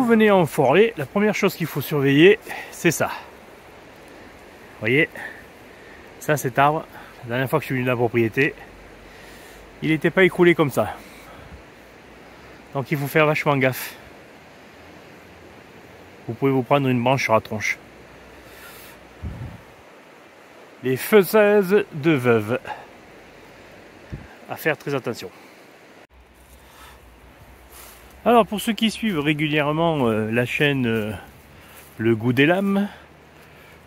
vous venez en forêt, la première chose qu'il faut surveiller, c'est ça. Vous voyez, ça, cet arbre, la dernière fois que je suis venu dans la propriété, il n'était pas écroulé comme ça. Donc il faut faire vachement gaffe. Vous pouvez vous prendre une branche sur la tronche. Les faiseuses de veuves. À faire très attention. Alors pour ceux qui suivent régulièrement la chaîne Le Goût des Lames,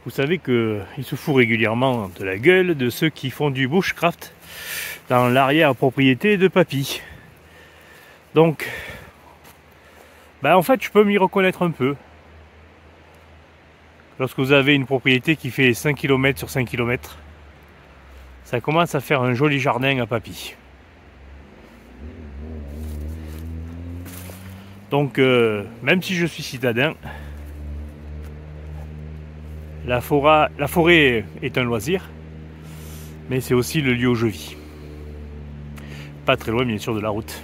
vous savez qu'il se fout régulièrement de la gueule de ceux qui font du bushcraft dans l'arrière-propriété de papy. Donc, en fait je peux m'y reconnaître un peu. Lorsque vous avez une propriété qui fait 5 km sur 5 km, ça commence à faire un joli jardin à papy. Donc, même si je suis citadin, la forêt est un loisir, mais c'est aussi le lieu où je vis. Pas très loin, bien sûr, de la route.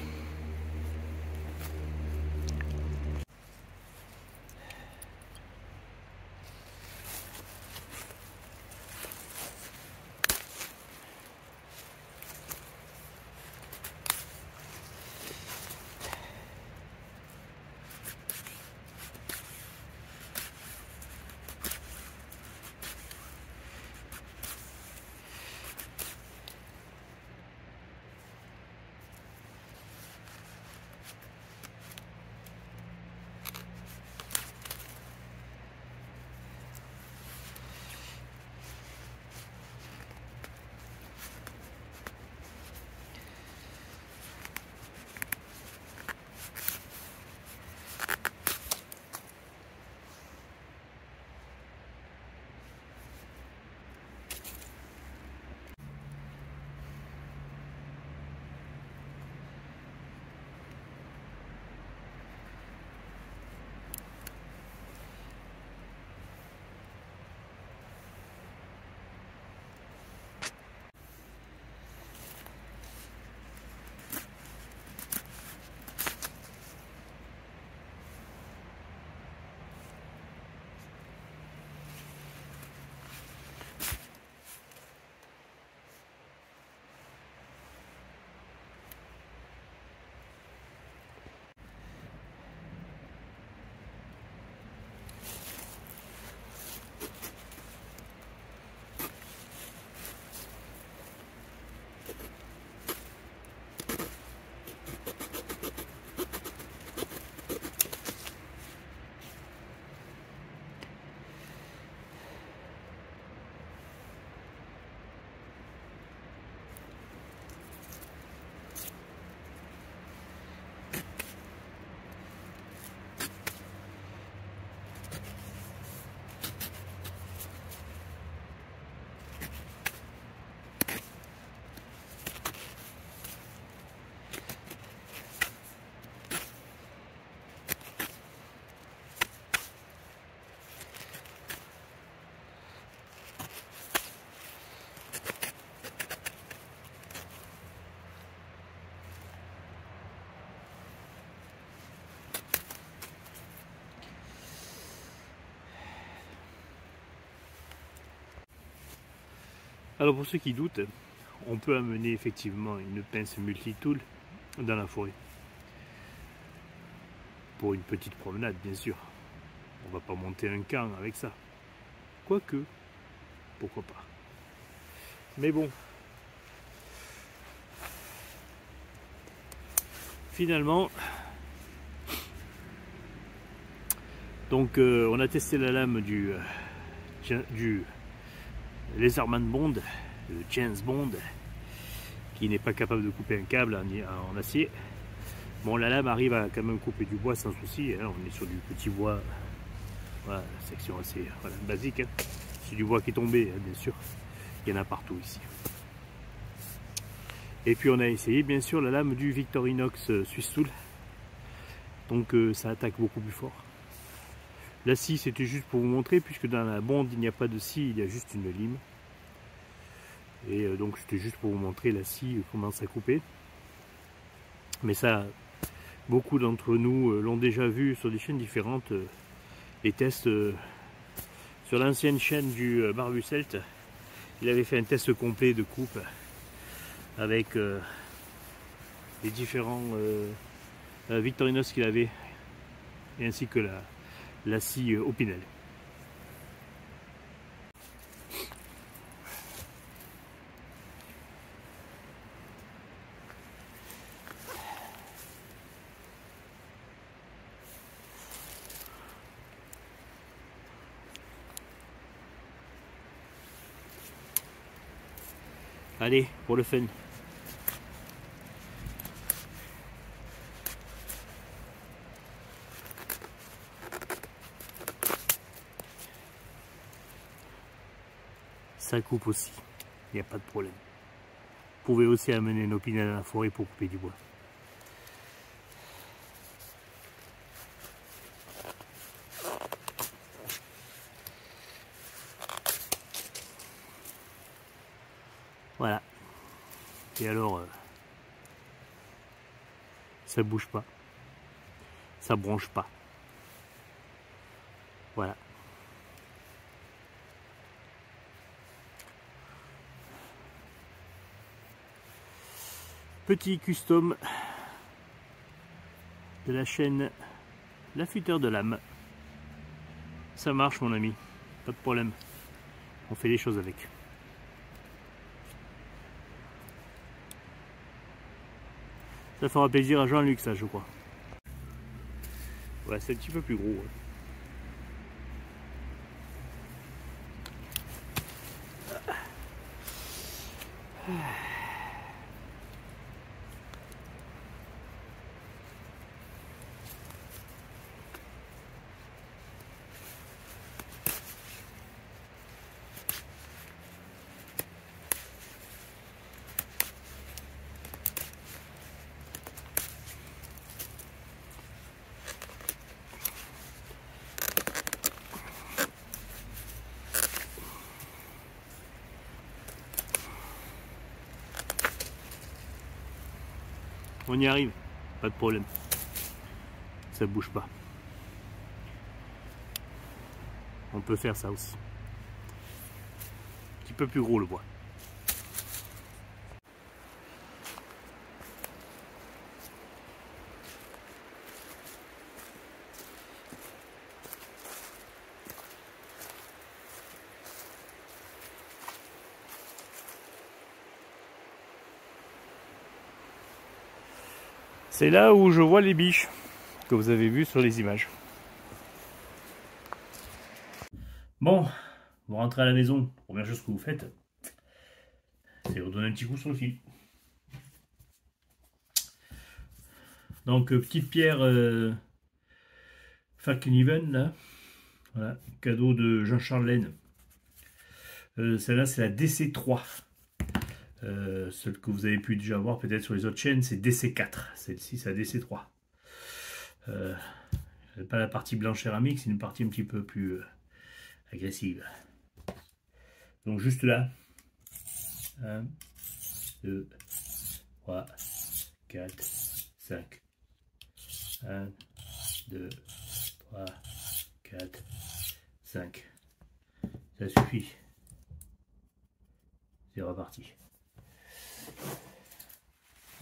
Alors pour ceux qui doutent, on peut amener effectivement une pince multitool dans la forêt. Pour une petite promenade, bien sûr. On va pas monter un camp avec ça. Quoique, pourquoi pas. Mais bon. Finalement, donc on a testé la lame du Laserman Bond, le James Bond, qui n'est pas capable de couper un câble en acier. Bon, la lame arrive à quand même couper du bois sans souci, hein. On est sur du petit bois, voilà, section assez basique, hein. C'est du bois qui est tombé, hein, bien sûr, il y en a partout ici. Et puis on a essayé bien sûr la lame du Victorinox Swiss Tool, donc ça attaque beaucoup plus fort. La scie, c'était juste pour vous montrer, puisque dans la bonde il n'y a pas de scie, il y a juste une lime. Et donc c'était juste pour vous montrer la scie comment ça couper. Mais ça, beaucoup d'entre nous l'ont déjà vu sur des chaînes différentes, les tests sur l'ancienne chaîne du Barbu Celte. Il avait fait un test complet de coupe avec les différents Victorinos qu'il avait, et ainsi que la scie Opinel. Allez, pour le fun. Ça coupe aussi, il n'y a pas de problème. Vous pouvez aussi amener une opinel à la forêt pour couper du bois. Voilà. Et alors, ça bouge pas. Ça bronche pas. Voilà. Petit custom de la chaîne L'affûteur de lame. Ça marche mon ami, pas de problème. On fait les choses avec. Ça fera plaisir à Jean-Luc ça je crois. Ouais, c'est un petit peu plus gros. Ouais. On y arrive, pas de problème. Ça bouge pas. On peut faire ça aussi. Un petit peu plus gros le bois. C'est là où je vois les biches que vous avez vues sur les images. Bon, vous rentrez à la maison. Première chose que vous faites, c'est vous donner un petit coup sur le fil. Donc petite pierre Falkeniven là, voilà, cadeau de Jean-Charles Laine. Celle-là c'est la DC3. Celle que vous avez pu déjà voir peut-être sur les autres chaînes, c'est DC4. Celle-ci, c'est la DC3. Pas la partie blanche céramique, c'est une partie un petit peu plus agressive. Donc juste là, 1, 2, 3, 4, 5. 1, 2, 3, 4, 5. Ça suffit. C'est reparti.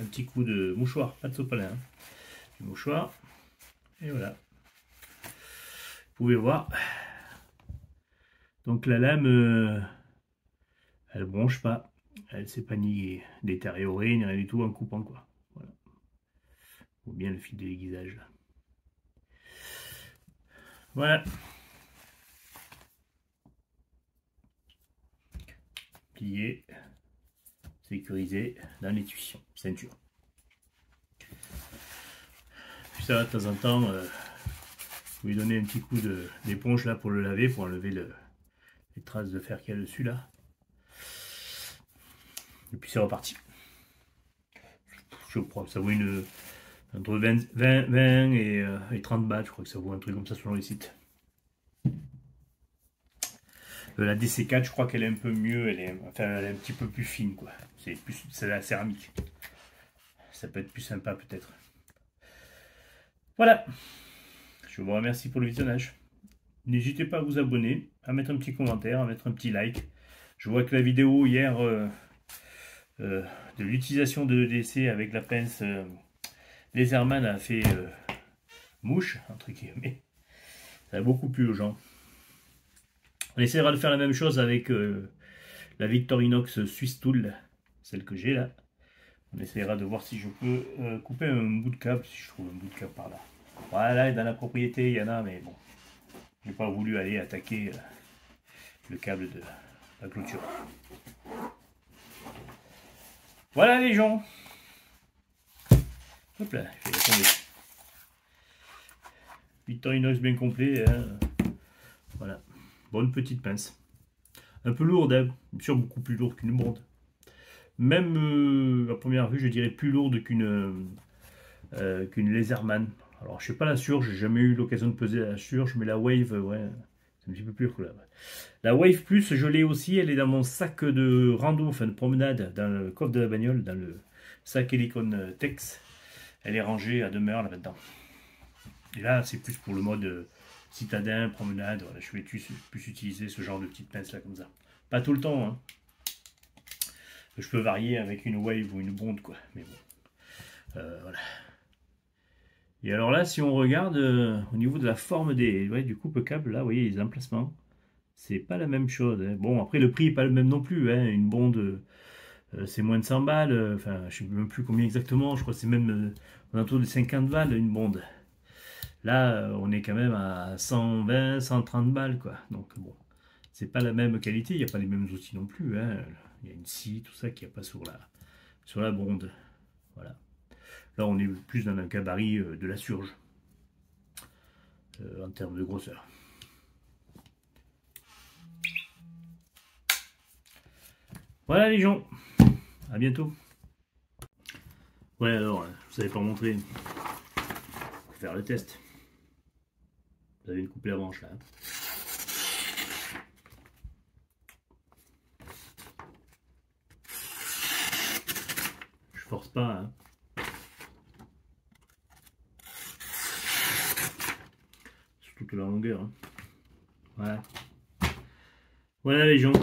Un petit coup de mouchoir, pas de sopalin, hein. Du mouchoir, et voilà. Vous pouvez voir. Donc la lame, elle bronche pas, elle s'est pas ni détériorée, ni rien du tout en coupant quoi. Voilà. Faut bien le fil de l'aiguisage là. Voilà. Plié, sécurisé dans l'étui, ceinture. Puis ça, de temps en temps, vous lui donnez un petit coup d'éponge là pour le laver, pour enlever les traces de fer qu'il y a dessus là. Et puis c'est reparti. Je crois que ça vaut entre 20 et 30 bahts, je crois que ça vaut un truc comme ça selon les sites. La DC4, je crois qu'elle est un peu mieux, elle est un petit peu plus fine quoi. C'est la céramique. Ça peut être plus sympa peut-être. Voilà, je vous remercie pour le visionnage. N'hésitez pas à vous abonner, à mettre un petit commentaire, à mettre un petit like. Je vois que la vidéo hier de l'utilisation de l'EDC avec la pince Laserman a fait mouche, entre guillemets. Ça a beaucoup plu aux gens. On essaiera de faire la même chose avec la Victorinox Swiss Tool, celle que j'ai là. On essaiera de voir si je peux couper un bout de câble, si je trouve un bout de câble par là. Voilà, dans la propriété, il y en a, mais bon. J'ai pas voulu aller attaquer le câble de la clôture. Voilà les gens. Hop là, je vais tomber. Victorinox bien complet. Hein. Voilà. Bonne petite pince. Un peu lourde, hein. Bien sûr beaucoup plus lourde qu'une bonde. Même à première vue, je dirais plus lourde qu'une Laserman. Alors je sais pas la surge, j'ai jamais eu l'occasion de peser la surge, mais la Wave, ouais, c'est un petit peu plus que la Wave Plus, je l'ai aussi, elle est dans mon sac de rando, enfin de promenade, dans le coffre de la bagnole, dans le sac Helicon Tex. Elle est rangée à demeure là-dedans. Et là, c'est plus pour le mode citadin, promenade, voilà, je vais plus utiliser ce genre de petite pince là comme ça. Pas tout le temps, hein. Je peux varier avec une Wave ou une bonde, quoi, mais bon. Voilà. Et alors là, si on regarde au niveau de la forme du coupe-câble, là, vous voyez les emplacements, c'est pas la même chose. Hein. Bon, après, le prix n'est pas le même non plus. Hein. Une bonde, c'est moins de 100 balles. Enfin, je sais même plus combien exactement. Je crois que c'est même autour de 50 balles une bonde. Là, on est quand même à 120, 130 balles, quoi. Donc, bon, c'est pas la même qualité. Il n'y a pas les mêmes outils non plus. Hein. Il y a une scie, tout ça, qui n'y a pas sur la bonde. Voilà. Là, on est plus dans un gabarit de la surge en termes de grosseur. Voilà les gens, à bientôt. Ouais, alors, je vous avais pas montré. Faut faire le test. Vous avez une coupée la branche là. Je force pas, hein. Sur toute la longueur. Hein. Voilà. Voilà les gens.